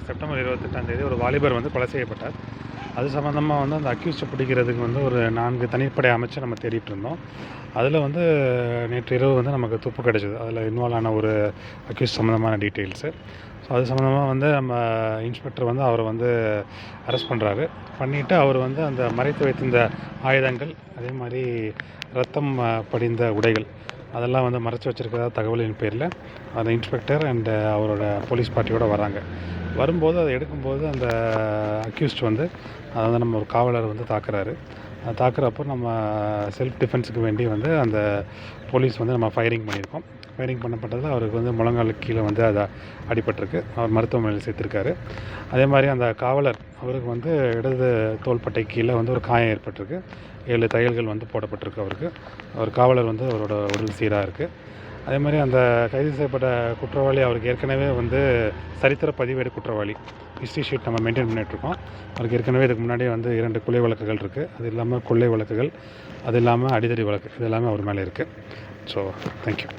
September 28 ஒரு வாலிபர் வந்து கொலை செய்யப்பட்டார். அது சம்மந்தமாக வந்து அந்த அக்யூஸ்டை பிடிக்கிறதுக்கு வந்து ஒரு 4 தனிப்படை அமைச்சு நம்ம தேடிட்டு இருந்தோம். அதில் வந்து நேற்று இரவு வந்து நமக்கு துப்பு கிடச்சிது. அதில் இன்வால்வ் ஆன ஒரு அக்யூஸ்ட் சம்மந்தமான டீட்டெயில்ஸு. ஸோ அது சம்மந்தமாக வந்து நம்ம இன்ஸ்பெக்டர் வந்து அவரை வந்து அரெஸ்ட் பண்ணுறாரு. பண்ணிவிட்டு அவர் வந்து அந்த மறைத்து வைத்திருந்த ஆயுதங்கள், அதே மாதிரி ரத்தம் படிந்த உடைகள் அதெல்லாம் வந்து மறைச்சி வச்சுருக்கிறதா தகவலின் பேரில் அந்த இன்ஸ்பெக்டர் அண்டு அவரோட போலீஸ் பார்ட்டியோடு வராங்க. வரும்போது அதை எடுக்கும்போது அந்த அக்யூஸ்ட் வந்து அதை வந்து நம்ம ஒரு காவலர் வந்து தாக்குறாரு. தாக்குறப்போ நம்ம செல்ஃப் டிஃபென்ஸுக்கு வேண்டி வந்து அந்த போலீஸ் வந்து நம்ம ஃபயரிங் பண்ணியிருக்கோம். ஃபயரிங் பண்ணப்பட்டதில் அவருக்கு வந்து முழங்காலுக்கு கீழே வந்து அதை அடிபட்டிருக்கு. அவர் மருத்துவமனையில் சேர்த்துருக்காரு. அதே மாதிரி அந்த காவலர் அவருக்கு வந்து இடது தோள்பட்டை கீழே வந்து ஒரு காயம் ஏற்பட்டிருக்கு. 7 தையல்கள் வந்து போடப்பட்டிருக்கு அவருக்கு. அவர் காவலர் வந்து அவரோட உடல் சீராக இருக்குது. அதே மாதிரி அந்த கைது செய்யப்பட்ட குற்றவாளி அவருக்கு ஏற்கனவே வந்து சரித்திர பதிவேடு குற்றவாளி ஹிஸ்ட்ரி ஷீட் நம்ம மெயின்டைன் பண்ணிகிட்ருக்கோம். அவருக்கு ஏற்கனவே இதுக்கு முன்னாடி வந்து 2 கொலை வழக்குகள் இருக்குது. அது இல்லாமல் கொள்ளை வழக்குகள், அது இல்லாமல் அடிதடி வழக்கு, இது எல்லாமே அவர் மேலே இருக்குது. So thank you.